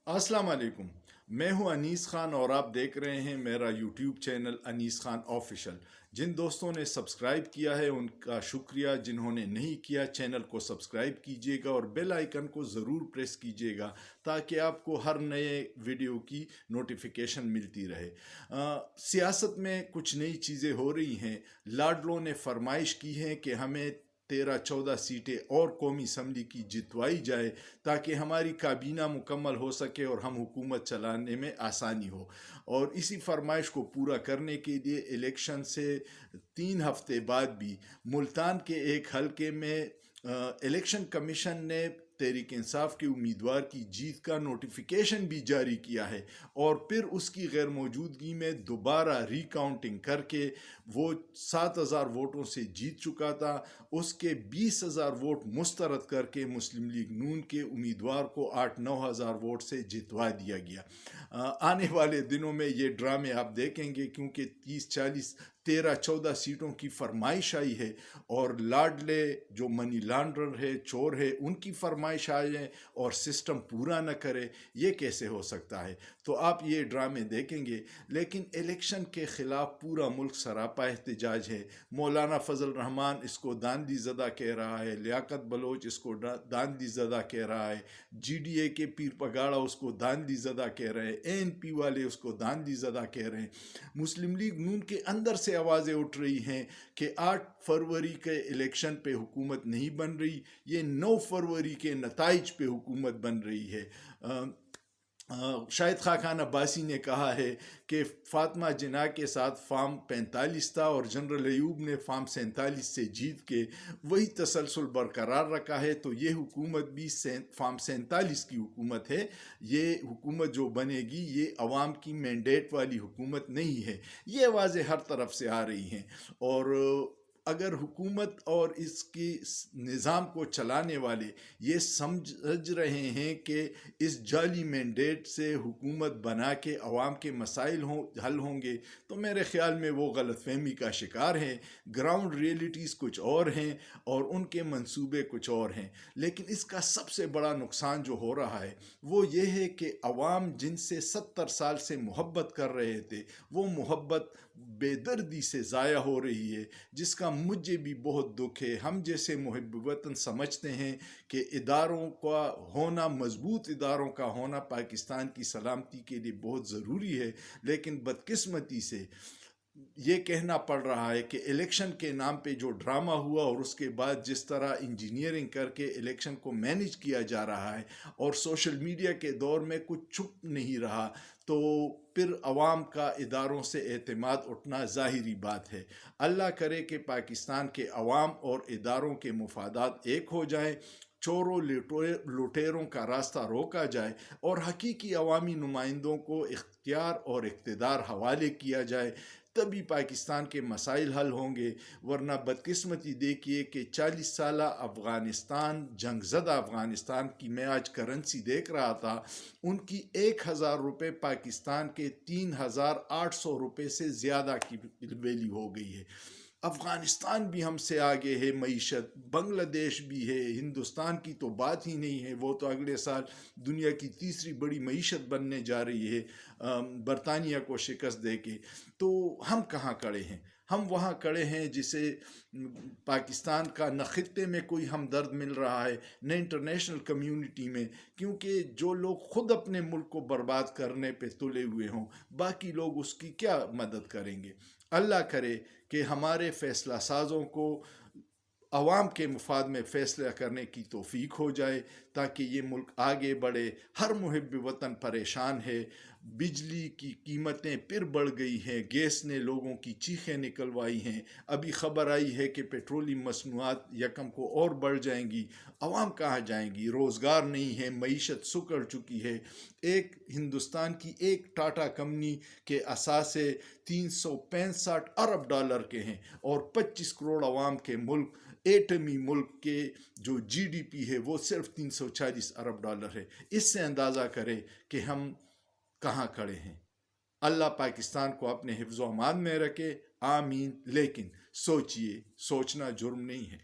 अस्सलाम वालेकुम। मैं हूं अनीस खान और आप देख रहे हैं मेरा YouTube channel Anees Khan official. जिन दोस्तों ने सब्सक्राइब किया है उनका शुक्रिया, जिन्होंने नहीं किया चैनल को सब्सक्राइब कीजिएगा और बेल आइकन को ज़रूर प्रेस कीजिएगा ताकि आपको हर नए वीडियो की नोटिफिकेशन मिलती रहे। सियासत में कुछ नई चीज़ें हो रही हैं। लाडलो ने फरमाइश की है कि हमें 13-14 सीटें और कौमी असम्बली की जितवाई जाए ताकि हमारी काबीना मुकम्मल हो सके और हम हुकूमत चलाने में आसानी हो। और इसी फरमाइश को पूरा करने के लिए इलेक्शन से 3 हफ्ते बाद भी मुल्तान के एक हलके में इलेक्शन कमीशन ने तहरीक इंसाफ के उम्मीदवार की जीत का नोटिफिकेशन भी जारी किया है और फिर उसकी गैर मौजूदगी में दोबारा रिकाउंटिंग करके वो 7,000 वोटों से जीत चुका था। उसके 20,000 वोट मुस्तरद करके मुस्लिम लीग नून के उम्मीदवार को 8-9 हज़ार वोट से जितवा दिया गया। आने वाले दिनों में ये ड्रामे आप देखेंगे क्योंकि 30-40 13-14 सीटों की फरमाइश आई है और लाडले जो मनी लॉन्ड्रर है, चोर है, उनकी फरमाइश आई है और सिस्टम पूरा न करे, ये कैसे हो सकता है? तो आप ये ड्रामे देखेंगे। लेकिन इलेक्शन के ख़िलाफ़ पूरा मुल्क सरापा एहतजाज है। मौलाना फजल रहमान इसको दांदी ज़दा कह रहा है, लियाकत बलोच इसको दांदी ज़दा कह रहा है, GDA के पीर पगाड़ा उसको दांदी ज़दा कह रहे हैं, ANP वाले उसको दांदी ज़दा कह रहे हैं। मुस्लिम लीग नून के अंदर से आवाज़ें उठ रही हैं कि 8 फरवरी के इलेक्शन पे हुकूमत नहीं बन रही, ये 9 फरवरी के नताइज पे हुकूमत बन रही है। शाहिद खान अब्बासी ने कहा है कि फातिमा जिन्ना के साथ फार्म 45 था और जनरल अयूब ने फार्म 47 से जीत के वही तसलसल बरकरार रखा है। तो ये हुकूमत भी फार्म 47 की हुकूमत है। ये हुकूमत जो बनेगी ये अवाम की मैंडेट वाली हुकूमत नहीं है। ये आवाज़ें हर तरफ से आ रही हैं और अगर हुकूमत और इसकी निज़ाम को चलाने वाले ये समझ रहे हैं कि इस जाली मैंडेट से हुकूमत बना के अवाम के मसाइल हल होंगे, तो मेरे ख़्याल में वो गलतफहमी का शिकार हैं। ग्राउंड रियलिटीज़ कुछ और हैं और उनके मंसूबे कुछ और हैं। लेकिन इसका सबसे बड़ा नुकसान जो हो रहा है वो ये है कि अवाम जिनसे 70 साल से मोहब्बत कर रहे थे, वो मोहब्बत बेदर्दी से ज़ाया हो रही है, जिसका मुझे भी बहुत दुख है। हम जैसे मुहिब वतन समझते हैं कि इदारों का होना, मजबूत इदारों का होना पाकिस्तान की सलामती के लिए बहुत ज़रूरी है, लेकिन बदकिस्मती से ये कहना पड़ रहा है कि इलेक्शन के नाम पे जो ड्रामा हुआ और उसके बाद जिस तरह इंजीनियरिंग करके इलेक्शन को मैनेज किया जा रहा है और सोशल मीडिया के दौर में कुछ छुप नहीं रहा, तो फिर अवाम का इदारों से एतमाद उठना ज़ाहिरी बात है। अल्लाह करे कि पाकिस्तान के अवाम और इदारों के मुफादात एक हो जाएं, चोरों लुटेरों का रास्ता रोका जाए और हकीकी अवामी नुमाइंदों को इख्तियार और इक़्तिदार हवाले किया जाए, तभी पाकिस्तान के मसाइल हल होंगे। वरना बदकिस्मती देखिए कि 40 साल अफ़गानिस्तान, जंगज़दा अफ़गानिस्तान की मैं आज करेंसी देख रहा था, उनकी 1,000 रुपये पाकिस्तान के 3,800 रुपये से ज़्यादा की वैल्यू हो गई है। अफ़गानिस्तान भी हमसे आगे है मईशत, बांग्लादेश भी है, हिंदुस्तान की तो बात ही नहीं है, वो तो अगले साल दुनिया की तीसरी बड़ी मईशत बनने जा रही है बरतानिया को शिकस्त दे के। तो हम कहाँ खड़े हैं? हम वहाँ खड़े हैं जिसे पाकिस्तान का न खित्ते में कोई हमदर्द मिल रहा है न इंटरनेशनल कम्युनिटी में, क्योंकि जो लोग खुद अपने मुल्क को बर्बाद करने पे तुले हुए हों, बाकी लोग उसकी क्या मदद करेंगे? अल्लाह करे कि हमारे फ़ैसला साज़ों को अवाम के मुफाद में फ़ैसला करने की तौफीक हो जाए ताकि ये मुल्क आगे बढ़े। हर मुहिब वतन परेशान है। बिजली की कीमतें फिर बढ़ गई हैं, गैस ने लोगों की चीखें निकलवाई हैं। अभी ख़बर आई है कि पेट्रोलियम मसनूआत यकम को और बढ़ जाएंगी। अवाम कहाँ जाएंगी? रोज़गार नहीं है, मईशत सुकड़ चुकी है। एक हिंदुस्तान की एक टाटा कंपनी के असासे 365 अरब डॉलर के हैं और 25 करोड़ अवाम के मुल्क, एटमी मुल्क के जो GDP है वो सिर्फ 340 अरब डॉलर है। इससे अंदाज़ा करें कि हम कहाँ खड़े हैं। अल्लाह पाकिस्तान को अपने हिफ्ज़-ओ-अमान में रखे, आमीन। लेकिन सोचिए, सोचना जुर्म नहीं है।